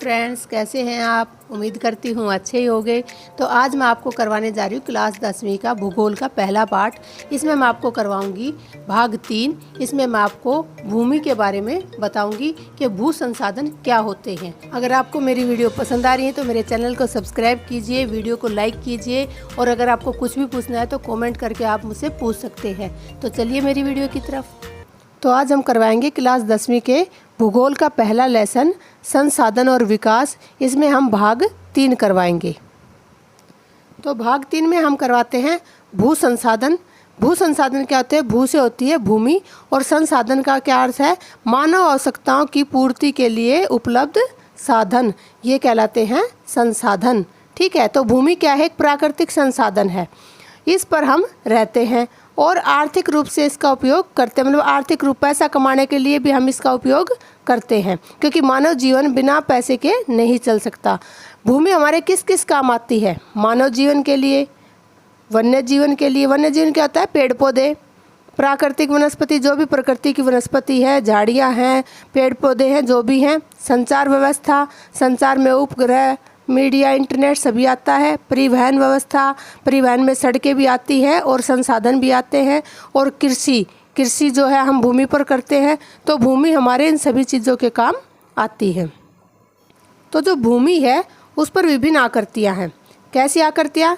Friends, कैसे हैं आप? उम्मीद करती हूँ अच्छे ही होंगे। तो आज मैं आपको करवाने जा रही हूँ क्लास 10वीं का भूगोल का पहला पार्ट। इसमें मैं आपको करवाऊंगी भाग 3। इसमें मैं आपको भूमि के बारे में बताऊंगी कि भू संसाधन क्या होते हैं। अगर आपको मेरी वीडियो पसंद आ रही है तो मेरे चैनल को सब्सक्राइब कीजिए, वीडियो को लाइक कीजिए और अगर आपको कुछ भी पूछना है तो कॉमेंट करके आप मुझसे पूछ सकते हैं। तो चलिए मेरी वीडियो की तरफ। तो आज हम करवाएंगे क्लास 10वीं के भूगोल का पहला लेसन संसाधन और विकास। इसमें हम भाग 3 करवाएंगे। तो भाग 3 में हम करवाते हैं भू संसाधन। भू संसाधन क्या होते हैं? भू से होती है भूमि और संसाधन का क्या अर्थ है? मानव आवश्यकताओं की पूर्ति के लिए उपलब्ध साधन, ये कहलाते हैं संसाधन। ठीक है, तो भूमि क्या है? एक प्राकृतिक संसाधन है। इस पर हम रहते हैं और आर्थिक रूप से इसका उपयोग करते हैं, मतलब आर्थिक रूप पैसा कमाने के लिए भी हम इसका उपयोग करते हैं, क्योंकि मानव जीवन बिना पैसे के नहीं चल सकता। भूमि हमारे किस किस काम आती है? मानव जीवन के लिए, वन्य जीवन के लिए। वन्य जीवन क्या होता है? पेड़ पौधे, प्राकृतिक वनस्पति, जो भी प्रकृति की वनस्पति है, झाड़ियाँ हैं, पेड़ पौधे हैं, जो भी हैं। संचार व्यवस्था, संचार में उपग्रह, मीडिया, इंटरनेट सभी आता है। परिवहन व्यवस्था, परिवहन में सड़कें भी आती है और संसाधन भी आते हैं। और कृषि जो है हम भूमि पर करते हैं, तो भूमि हमारे इन सभी चीज़ों के काम आती है। तो जो भूमि है उस पर विभिन्न आकृतियाँ हैं। कैसी आकृतियाँ?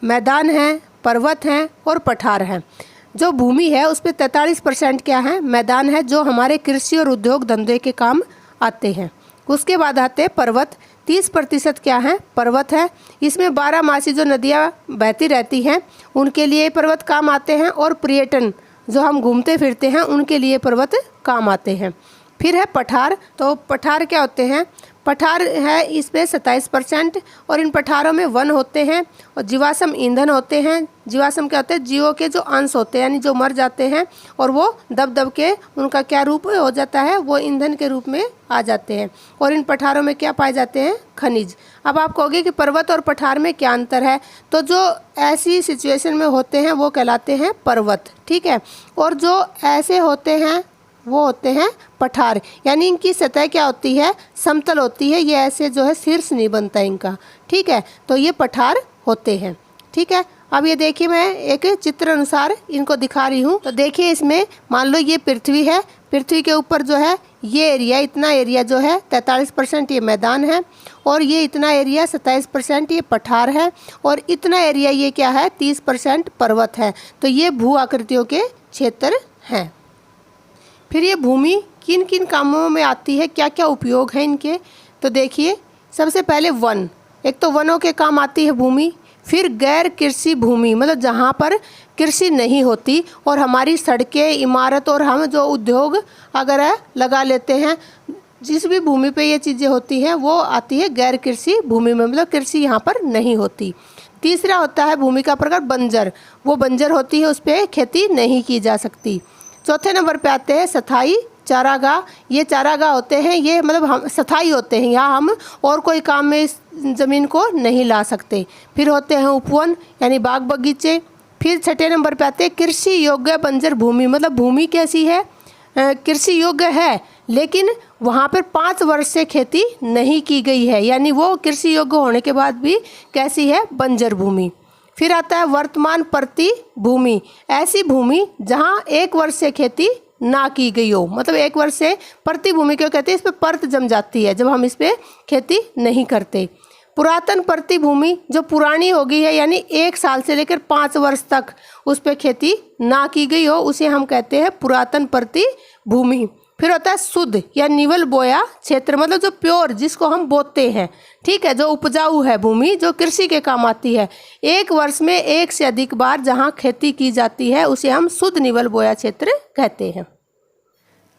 मैदान हैं, पर्वत हैं और पठार हैं। जो भूमि है उस पर 43% क्या है? मैदान है, जो हमारे कृषि और उद्योग धंधे के काम आते हैं। उसके बाद आते हैं पर्वत। 30% क्या है? पर्वत है। इसमें 12मासी जो नदियाँ बहती रहती हैं उनके लिए पर्वत काम आते हैं और पर्यटन, जो हम घूमते फिरते हैं, उनके लिए पर्वत काम आते हैं। फिर है पठार। तो पठार क्या होते हैं? पठार है इसमें 27% और इन पठारों में वन होते हैं और जीवाश्म ईंधन होते हैं। जीवाश्म क्या होते हैं? जीवों के जो अंश होते हैं, यानी जो मर जाते हैं और वो दब दब के उनका क्या रूप हो जाता है? वो ईंधन के रूप में आ जाते हैं। और इन पठारों में क्या पाए जाते हैं? खनिज। अब आप कहोगे कि पर्वत और पठार में क्या अंतर है? तो जो ऐसी सिचुएशन में होते हैं वो कहलाते हैं पर्वत, ठीक है। और जो ऐसे होते हैं वो होते हैं पठार, यानी इनकी सतह क्या होती है? समतल होती है। ये ऐसे जो है शीर्ष नहीं बनता इनका, ठीक है। तो ये पठार होते हैं, ठीक है। अब ये देखिए, मैं एक चित्र अनुसार इनको दिखा रही हूँ। तो देखिए, इसमें मान लो ये पृथ्वी है। पृथ्वी के ऊपर जो है ये एरिया, इतना एरिया जो है 43% ये मैदान है और ये इतना एरिया 27% ये पठार है और इतना एरिया ये क्या है? 30% पर्वत है। तो ये भू आकृतियों के क्षेत्र हैं। फिर ये भूमि किन किन कामों में आती है, क्या क्या उपयोग है इनके? तो देखिए, सबसे पहले वन। एक तो वनों के काम आती है भूमि। फिर गैर कृषि भूमि, मतलब जहाँ पर कृषि नहीं होती और हमारी सड़कें, इमारत और हम जो उद्योग अगर लगा लेते हैं, जिस भी भूमि पे ये चीज़ें होती हैं वो आती है गैर कृषि भूमि में, मतलब कृषि यहाँ पर नहीं होती। तीसरा होता है भूमि का प्रकार बंजर। वो बंजर होती है, उस पर खेती नहीं की जा सकती। चौथे नंबर पे आते हैं स्थायी चारागाह। ये चारागाह होते हैं, ये मतलब हम स्थायी होते हैं, यहाँ हम और कोई काम में इस ज़मीन को नहीं ला सकते। फिर होते हैं उपवन, यानी बाग बगीचे। फिर छठे नंबर पे आते हैं कृषि योग्य बंजर भूमि। मतलब भूमि कैसी है? कृषि योग्य है, लेकिन वहाँ पर 5 वर्ष से खेती नहीं की गई है, यानी वो कृषि योग्य होने के बाद भी कैसी है? बंजर भूमि। फिर आता है वर्तमान प्रति भूमि। ऐसी भूमि जहाँ 1 वर्ष से खेती ना की गई हो, मतलब 1 वर्ष से प्रति भूमि क्यों कहते हैं? इस पर परत जम जाती है जब हम इस पर खेती नहीं करते। पुरातन प्रति भूमि, जो पुरानी हो गई है, यानी 1 साल से लेकर 5 वर्ष तक उस पर खेती ना की गई हो, उसे हम कहते हैं पुरातन प्रति भूमि। फिर होता है शुद्ध या निवल बोया क्षेत्र, मतलब जो प्योर, जिसको हम बोते हैं, ठीक है, जो उपजाऊ है भूमि, जो कृषि के काम आती है। 1 वर्ष में 1 से अधिक बार जहाँ खेती की जाती है उसे हम शुद्ध निवल बोया क्षेत्र कहते हैं।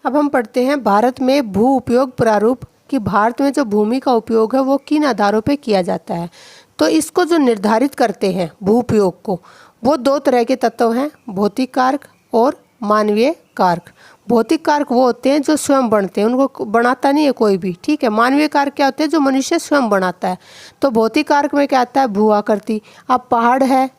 अब हम पढ़ते हैं भारत में भू उपयोग प्रारूप, कि भारत में जो भूमि का उपयोग है वो किन आधारों पे किया जाता है। तो इसको जो निर्धारित करते हैं भू उपयोग को, वो 2 तरह के तत्व हैं, भौतिक कारक और मानवीय कारक। भौतिक कारक वो होते हैं जो स्वयं बनते हैं, उनको बनाता नहीं है कोई भी, ठीक है। मानवीय कारक क्या होते हैं? जो मनुष्य स्वयं बनाता है। तो भौतिक कारक में क्या आता है? भू आकृति। अब पहाड़ है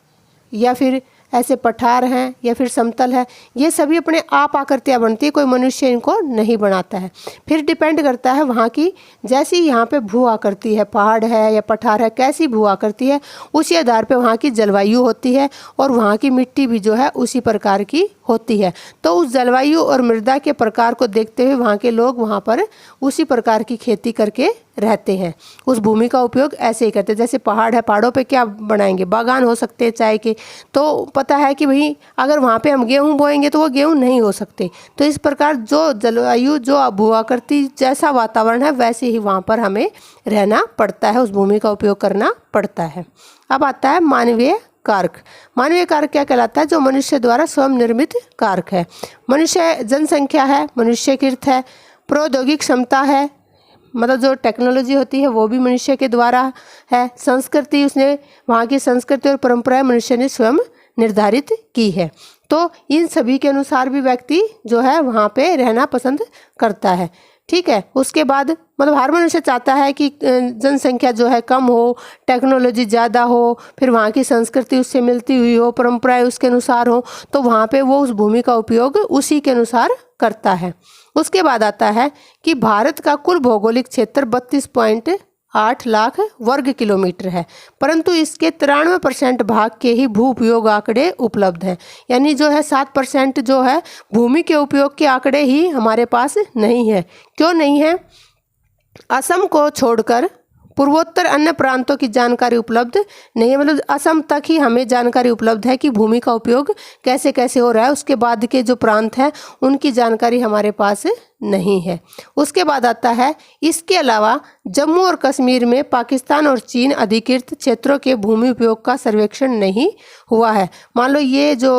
या फिर ऐसे पठार हैं या फिर समतल है, ये सभी अपने आप आकृतियाँ बनती है, कोई मनुष्य इनको नहीं बनाता है। फिर डिपेंड करता है वहाँ की, जैसी यहाँ पे भू आकृति है, पहाड़ है या पठार है, कैसी भू आकृति है, उसी आधार पे वहाँ की जलवायु होती है और वहाँ की मिट्टी भी जो है उसी प्रकार की होती है। तो उस जलवायु और मृदा के प्रकार को देखते हुए वहाँ के लोग वहाँ पर उसी प्रकार की खेती करके रहते हैं, उस भूमि का उपयोग ऐसे ही करते हैं। जैसे पहाड़ है, पहाड़ों पे क्या बनाएंगे, बागान हो सकते हैं चाय के, तो पता है कि भाई अगर वहाँ पे हम गेहूँ बोएंगे तो वो गेहूँ नहीं हो सकते। तो इस प्रकार जो जलवायु, जो भू आकृति, जैसा वातावरण है वैसे ही वहाँ पर हमें रहना पड़ता है, उस भूमि का उपयोग करना पड़ता है। अब आता है मानवीय कारक। मानवीय कारक क्या कहलाता है? जो मनुष्य द्वारा स्वयं निर्मित कारक है। मनुष्य जनसंख्या है, मनुष्यकृत है, प्रौद्योगिक क्षमता है, मतलब जो टेक्नोलॉजी होती है वो भी मनुष्य के द्वारा है। संस्कृति, उसने वहाँ की संस्कृति और परंपराएं मनुष्य ने स्वयं निर्धारित की है। तो इन सभी के अनुसार भी व्यक्ति जो है वहाँ पे रहना पसंद करता है। ठीक है, उसके बाद मतलब हर मनुष्य चाहता है कि जनसंख्या जो है कम हो, टेक्नोलॉजी ज़्यादा हो, फिर वहाँ की संस्कृति उससे मिलती हुई हो, परंपराएं उसके अनुसार हो, तो वहाँ पे वो उस भूमि का उपयोग उसी के अनुसार करता है। उसके बाद आता है कि भारत का कुल भौगोलिक क्षेत्र 32.8 लाख वर्ग किलोमीटर है, परंतु इसके 93% भाग के ही भू उपयोग आंकड़े उपलब्ध हैं। यानी जो है 7% जो है भूमि के उपयोग के आंकड़े ही हमारे पास नहीं है। क्यों नहीं है? असम को छोड़कर पूर्वोत्तर अन्य प्रांतों की जानकारी उपलब्ध नहीं है। मतलब असम तक ही हमें जानकारी उपलब्ध है कि भूमि का उपयोग कैसे कैसे हो रहा है, उसके बाद के जो प्रांत हैं उनकी जानकारी हमारे पास नहीं है। उसके बाद आता है, इसके अलावा जम्मू और कश्मीर में पाकिस्तान और चीन अधिकृत क्षेत्रों के भूमि उपयोग का सर्वेक्षण नहीं हुआ है। मान लो ये जो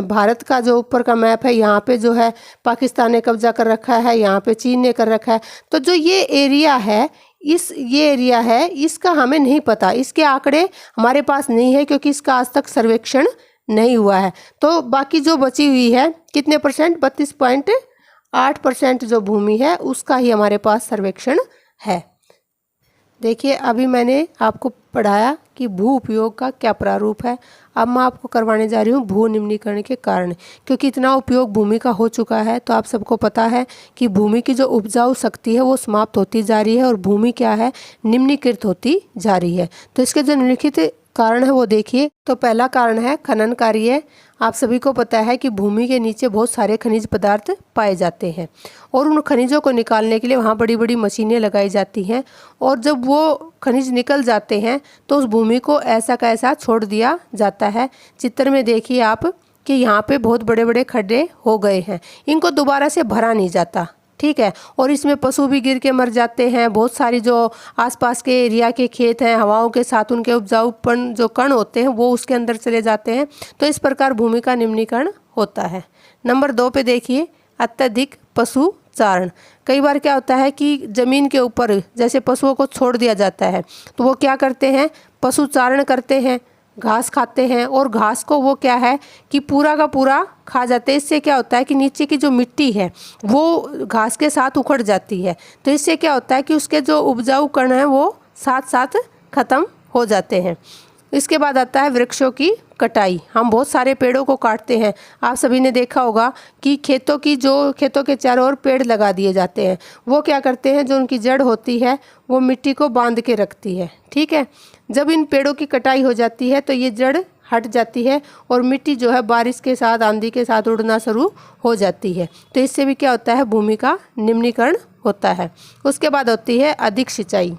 भारत का जो ऊपर का मैप है, यहाँ पे जो है पाकिस्तान ने कब्जा कर रखा है, यहाँ पे चीन ने कर रखा है, तो जो ये एरिया है, ये एरिया है, इसका हमें नहीं पता, इसके आंकड़े हमारे पास नहीं है क्योंकि इसका आज तक सर्वेक्षण नहीं हुआ है। तो बाकी जो बची हुई है कितने परसेंट, 32.8% जो भूमि है उसका ही हमारे पास सर्वेक्षण है। देखिए, अभी मैंने आपको पढ़ाया कि भू उपयोग का क्या प्रारूप है। अब मैं आपको करवाने जा रही हूँ भू निम्नीकरण के कारण। क्योंकि इतना उपयोग भूमि का हो चुका है तो आप सबको पता है कि भूमि की जो उपजाऊ शक्ति है वो समाप्त होती जा रही है और भूमि क्या है, निम्नीकृत होती जा रही है। तो इसके जो निम्नलिखित कारण है वो देखिए। तो पहला कारण है खनन कार्य। आप सभी को पता है कि भूमि के नीचे बहुत सारे खनिज पदार्थ पाए जाते हैं और उन खनिजों को निकालने के लिए वहाँ बड़ी बड़ी मशीनें लगाई जाती हैं, और जब वो खनिज निकल जाते हैं तो उस भूमि को ऐसा का ऐसा छोड़ दिया जाता है। चित्र में देखिए आप कि यहाँ पे बहुत बड़े बड़े खड्डे हो गए हैं, इनको दोबारा से भरा नहीं जाता। ठीक है, और इसमें पशु भी गिर के मर जाते हैं। बहुत सारी जो आसपास के एरिया के खेत हैं, हवाओं के साथ उनके उपजाऊपन जो कण होते हैं वो उसके अंदर चले जाते हैं। तो इस प्रकार भूमि का निम्नीकरण होता है। नंबर 2 पे देखिए, अत्यधिक पशु चारण। कई बार क्या होता है कि ज़मीन के ऊपर जैसे पशुओं को छोड़ दिया जाता है तो वो क्या करते हैं, पशु चारण करते हैं, घास खाते हैं, और घास को वो क्या है कि पूरा का पूरा खा जाते हैं। इससे क्या होता है कि नीचे की जो मिट्टी है वो घास के साथ उखड़ जाती है। तो इससे क्या होता है कि उसके जो उपजाऊ कण हैं वो साथ साथ खत्म हो जाते हैं। इसके बाद आता है वृक्षों की कटाई। हम बहुत सारे पेड़ों को काटते हैं। आप सभी ने देखा होगा कि खेतों के चारों ओर पेड़ लगा दिए जाते हैं। वो क्या करते हैं, जो उनकी जड़ होती है वो मिट्टी को बांध के रखती है। ठीक है, जब इन पेड़ों की कटाई हो जाती है तो ये जड़ हट जाती है और मिट्टी जो है बारिश के साथ, आंधी के साथ उड़ना शुरू हो जाती है। तो इससे भी क्या होता है, भूमि का निम्नीकरण होता है। उसके बाद होती है अधिक सिंचाई।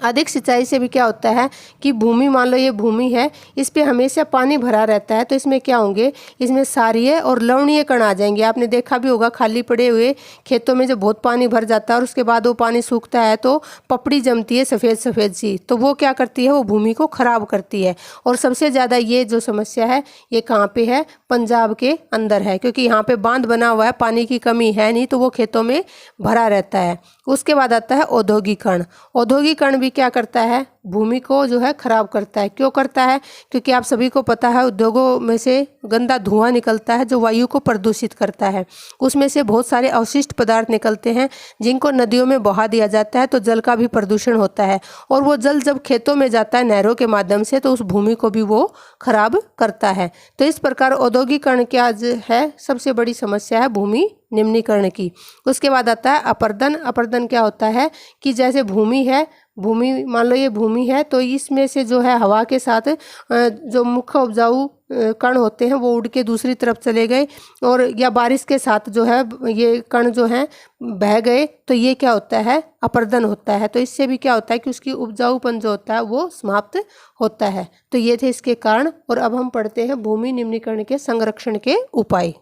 अधिक सिंचाई से भी क्या होता है कि भूमि, मान लो ये भूमि है, इस पे हमेशा पानी भरा रहता है, तो इसमें क्या होंगे, इसमें क्षारीय और लवणीय कण आ जाएंगे। आपने देखा भी होगा खाली पड़े हुए खेतों में जब बहुत पानी भर जाता है और उसके बाद वो पानी सूखता है तो पपड़ी जमती है सफ़ेद सफ़ेद सी, तो वो क्या करती है, वो भूमि को खराब करती है। और सबसे ज़्यादा ये जो समस्या है ये कहाँ पे है, पंजाब के अंदर है, क्योंकि यहाँ पे बांध बना हुआ है, पानी की कमी है नहीं, तो वो खेतों में भरा रहता है। उसके बाद आता है औद्योगिकरण। औद्योगिकरण भी क्या करता है, भूमि को जो है खराब करता है। क्यों करता है? क्योंकि आप सभी को पता है उद्योगों में से गंदा धुआं निकलता है जो वायु को प्रदूषित करता है। उसमें से बहुत सारे अवशिष्ट पदार्थ निकलते हैं जिनको नदियों में बहा दिया जाता है, तो जल का भी प्रदूषण होता है। और वो जल जब खेतों में जाता है नहरों के माध्यम से, तो उस भूमि को भी वो खराब करता है। तो इस प्रकार औद्योगिकरण क्या है, सबसे बड़ी समस्या है भूमि निम्नीकरण की। उसके बाद आता है अपरदन। अपरदन क्या होता है कि जैसे भूमि है, भूमि मान लो ये भूमि है, तो इसमें से जो है हवा के साथ जो मुख्य उपजाऊ कण होते हैं वो उड़ के दूसरी तरफ चले गए, और या बारिश के साथ जो है ये कण जो हैं बह गए, तो ये क्या होता है, अपरदन होता है। तो इससे भी क्या होता है कि उसकी उपजाऊपन जो होता है वो समाप्त होता है। तो ये थे इसके कारण। और अब हम पढ़ते हैं भूमि निम्नीकरण के संरक्षण के उपाय।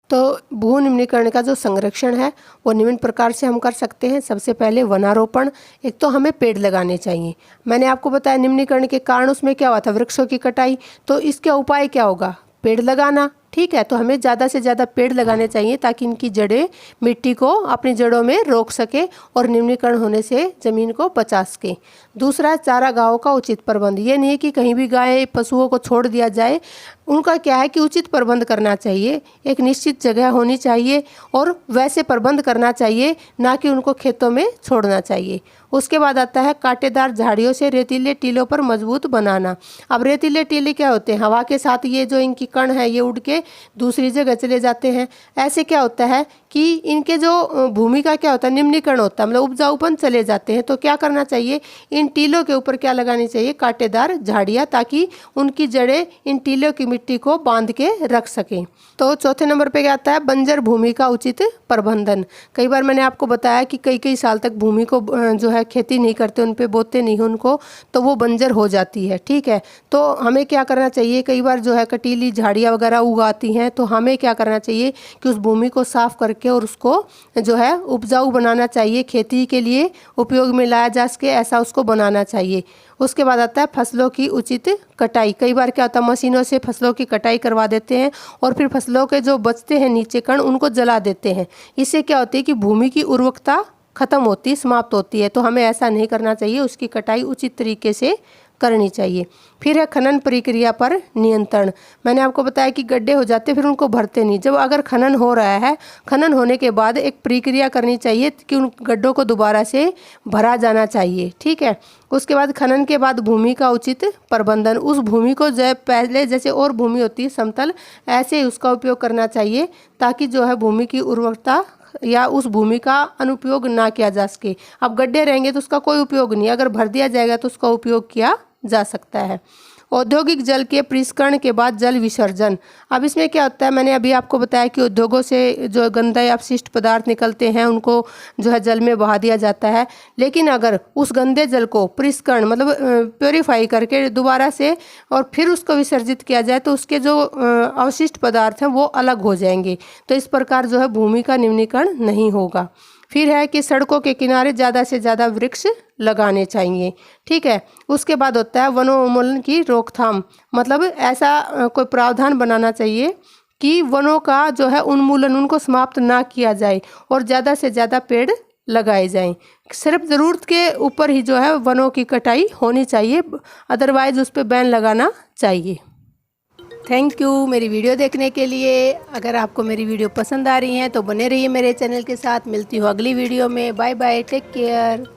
तो भू निम्नीकरण का जो संरक्षण है वो निम्न प्रकार से हम कर सकते हैं। सबसे पहले वनारोपण। एक तो हमें पेड़ लगाने चाहिए। मैंने आपको बताया निम्नीकरण के कारण उसमें क्या हुआ था, वृक्षों की कटाई। तो इसका उपाय क्या होगा, पेड़ लगाना। ठीक है, तो हमें ज़्यादा से ज़्यादा पेड़ लगाने चाहिए ताकि इनकी जड़ें मिट्टी को अपनी जड़ों में रोक सके और निम्नीकरण होने से ज़मीन को बचा सके। दूसरा, चारागाहों का उचित प्रबंध। ये नहीं है कि कहीं भी गाय पशुओं को छोड़ दिया जाए, उनका क्या है कि उचित प्रबंध करना चाहिए। एक निश्चित जगह होनी चाहिए और वैसे प्रबंध करना चाहिए, ना कि उनको खेतों में छोड़ना चाहिए। उसके बाद आता है कांटेदार झाड़ियों से रेतीले टीलों पर मजबूत बनाना। अब रेतीले टीले क्या होते हैं, हवा के साथ ये जो इनकी कण है ये उड़ के दूसरी जगह चले जाते हैं। ऐसे क्या होता है कि इनके जो भूमि का क्या होता है, निम्नीकरण होता है, मतलब उपजाऊपन चले जाते हैं। तो क्या करना चाहिए, इन टीलों के ऊपर क्या लगानी चाहिए, कांटेदार झाड़ियाँ, ताकि उनकी जड़ें इन टीलों की मिट्टी को बांध के रख सकें। तो चौथे नंबर पे क्या आता है, बंजर भूमि का उचित प्रबंधन। कई बार मैंने आपको बताया कि कई कई साल तक भूमि को जो है खेती नहीं करते, उन पे बोते नहीं उनको, तो वो बंजर हो जाती है। ठीक है, तो हमें क्या करना चाहिए, कई बार जो है कटीली झाड़ियाँ वगैरह उगाती हैं, तो हमें क्या करना चाहिए कि उस भूमि को साफ करके और उसको जो है उपजाऊ बनाना चाहिए, खेती के लिए उपयोग में लाया जा सके, ऐसा उसको बनाना चाहिए। उसके बाद आता है फसलों की उचित कटाई। कई बार क्या होता है, मशीनों से फसलों की कटाई करवा देते हैं और फिर फसलों के जो बचते हैं नीचे कण उनको जला देते हैं। इससे क्या होती है कि भूमि की उर्वरकता खत्म होती, समाप्त होती है। तो हमें ऐसा नहीं करना चाहिए, उसकी कटाई उचित तरीके से करनी चाहिए। फिर है खनन प्रक्रिया पर नियंत्रण। मैंने आपको बताया कि गड्ढे हो जाते फिर उनको भरते नहीं। जब अगर खनन हो रहा है, खनन होने के बाद एक प्रक्रिया करनी चाहिए कि उन गड्ढों को दोबारा से भरा जाना चाहिए। ठीक है, उसके बाद खनन के बाद भूमि का उचित प्रबंधन। उस भूमि को जो पहले जैसे और भूमि होती है समतल, ऐसे ही उसका उपयोग करना चाहिए ताकि जो है भूमि की उर्वरकता या उस भूमि का अनुपयोग ना किया जा सके। अब गड्ढे रहेंगे तो उसका कोई उपयोग नहीं, अगर भर दिया जाएगा तो उसका उपयोग किया जा सकता है। औद्योगिक जल के परिष्करण के बाद जल विसर्जन। अब इसमें क्या होता है, मैंने अभी आपको बताया कि उद्योगों से जो गंदे अपशिष्ट पदार्थ निकलते हैं उनको जो है जल में बहा दिया जाता है। लेकिन अगर उस गंदे जल को परिष्करण मतलब प्योरीफाई करके दोबारा से और फिर उसको विसर्जित किया जाए तो उसके जो अवशिष्ट पदार्थ हैं वो अलग हो जाएंगे। तो इस प्रकार जो है भूमि का निम्नीकरण नहीं होगा। फिर है कि सड़कों के किनारे ज़्यादा से ज़्यादा वृक्ष लगाने चाहिए। ठीक है, उसके बाद होता है वनोन्मूलन की रोकथाम। मतलब ऐसा कोई प्रावधान बनाना चाहिए कि वनों का जो है उन्मूलन, उनको समाप्त ना किया जाए और ज़्यादा से ज़्यादा पेड़ लगाए जाएं। सिर्फ ज़रूरत के ऊपर ही जो है वनों की कटाई होनी चाहिए, अदरवाइज उस पर बैन लगाना चाहिए। थैंक यू मेरी वीडियो देखने के लिए। अगर आपको मेरी वीडियो पसंद आ रही है तो बने रहिए मेरे चैनल के साथ। मिलती हूँ अगली वीडियो में। Bye bye, take care.